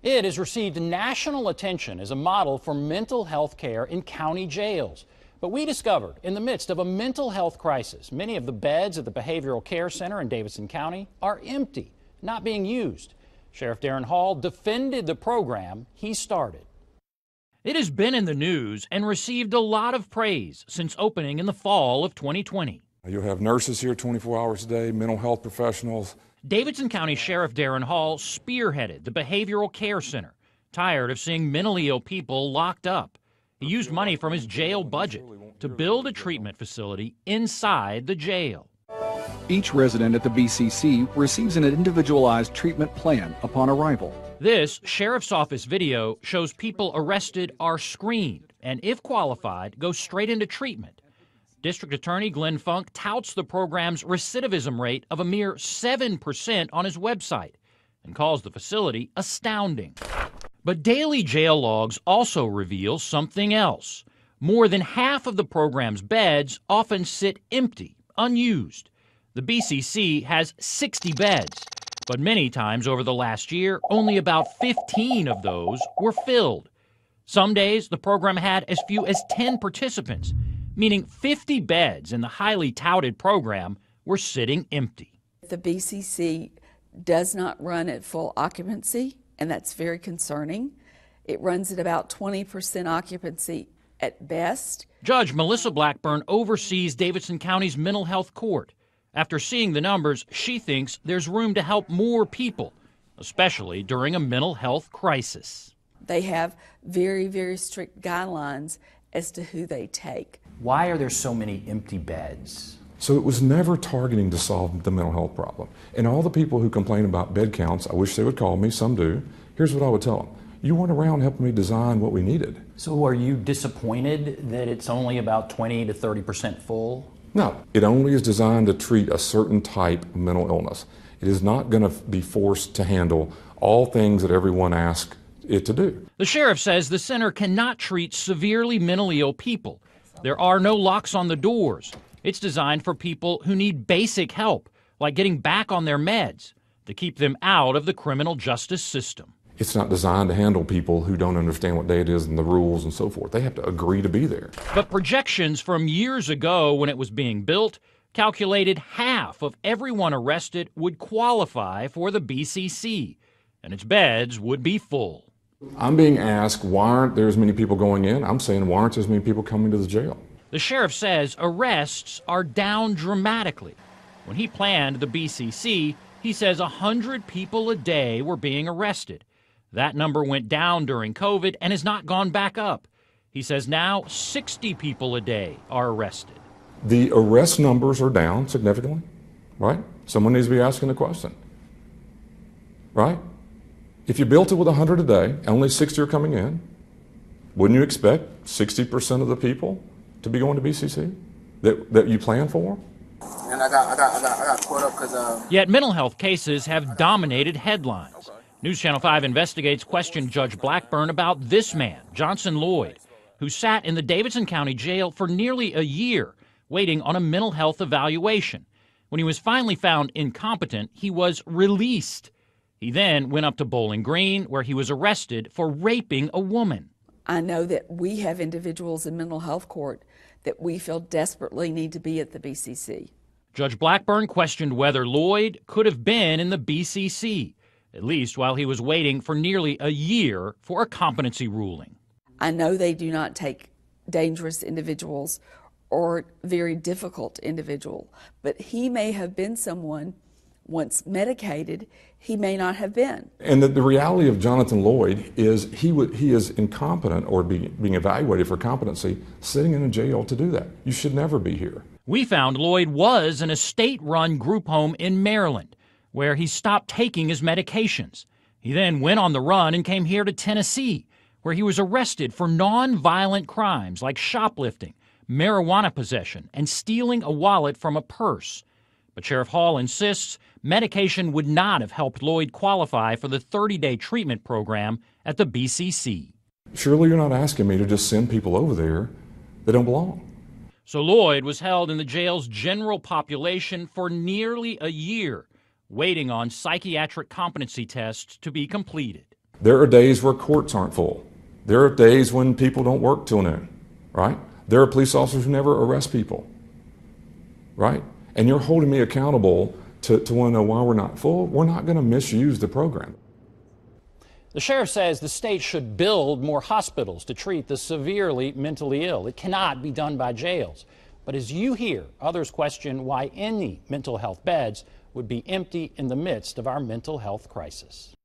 It has received national attention as a model for mental health care in county jails. But we discovered, in the midst of a mental health crisis, many of the beds at the Behavioral Care Center in Davidson County are empty, not being used. Sheriff Darren Hall defended the program he started. It has been in the news and received a lot of praise since opening in the fall of 2020. You'll have nurses here 24 hours a day, mental health professionals. Davidson County Sheriff Darren Hall spearheaded the Behavioral Care Center, tired of seeing mentally ill people locked up. He used money from his jail budget to build a treatment facility inside the jail. Each resident at the BCC receives an individualized treatment plan upon arrival. This Sheriff's Office video shows people arrested are screened and, if qualified, go straight into treatment. District Attorney Glenn Funk touts the program's recidivism rate of a mere 7% on his website and calls the facility astounding. But daily jail logs also reveal something else. More than half of the program's beds often sit empty, unused. The BCC has 60 beds, but many times over the last year, only about 15 of those were filled. Some days, the program had as few as 10 participants, meaning 50 beds in the highly touted program were sitting empty. The BCC does not run at full occupancy, and that's very concerning. It runs at about 20% occupancy at best. Judge Melissa Blackburn oversees Davidson County's mental health court. After seeing the numbers, she thinks there's room to help more people, especially during a mental health crisis. They have very, very strict guidelines as to who they take. Why are there so many empty beds? So it was never targeting to solve the mental health problem. And all the people who complain about bed counts, I wish they would call me, some do. Here's what I would tell them. You weren't around helping me design what we needed. So are you disappointed that it's only about 20 to 30% full? No, it only is designed to treat a certain type of mental illness. It is not going to be forced to handle all things that everyone asks it to do. The sheriff says the center cannot treat severely mentally ill people. There are no locks on the doors. It's designed for people who need basic help, like getting back on their meds, to keep them out of the criminal justice system. It's not designed to handle people who don't understand what day it is and the rules and so forth. They have to agree to be there. But projections from years ago when it was being built calculated half of everyone arrested would qualify for the BCC, and its beds would be full. I'm being asked, why aren't there as many people going in? I'm saying, why aren't there as many people coming to the jail? The sheriff says arrests are down dramatically. When he planned the BCC, he says 100 people a day were being arrested. That number went down during COVID and has not gone back up. He says now 60 people a day are arrested. The arrest numbers are down significantly, right? Someone needs to be asking the question, right? If you built it with 100 a day, only 60 are coming in, wouldn't you expect 60% of the people to be going to BCC that you plan for? And I got caught up because... Yet mental health cases have dominated headlines. Okay. News Channel 5 Investigates questioned Judge Blackburn about this man, Johnson Lloyd, who sat in the Davidson County Jail for nearly a year, waiting on a mental health evaluation. When he was finally found incompetent, he was released. He then went up to Bowling Green, where he was arrested for raping a woman. I know that we have individuals in mental health court that we feel desperately need to be at the BCC. Judge Blackburn questioned whether Lloyd could have been in the BCC, at least while he was waiting for nearly a year for a competency ruling. I know they do not take dangerous individuals or very difficult individual, but he may have been someone once medicated, he may not have been. And the reality of Jonathan Lloyd is he is incompetent or being evaluated for competency sitting in a jail to do that. You should never be here. We found Lloyd was in a state-run group home in Maryland, where he stopped taking his medications. He then went on the run and came here to Tennessee, where he was arrested for non-violent crimes like shoplifting, marijuana possession, and stealing a wallet from a purse. But Sheriff Hall insists medication would not have helped Lloyd qualify for the 30-day treatment program at the BCC. Surely you're not asking me to just send people over there that don't belong. So Lloyd was held in the jail's general population for nearly a year, waiting on psychiatric competency tests to be completed. There are days where courts aren't full. There are days when people don't work till noon, right? There are police officers who never arrest people, right? And you're holding me accountable to want to know why we're not full. We're not going to misuse the program. The sheriff says the state should build more hospitals to treat the severely mentally ill. It cannot be done by jails. But as you hear, others question why any mental health beds would be empty in the midst of our mental health crisis.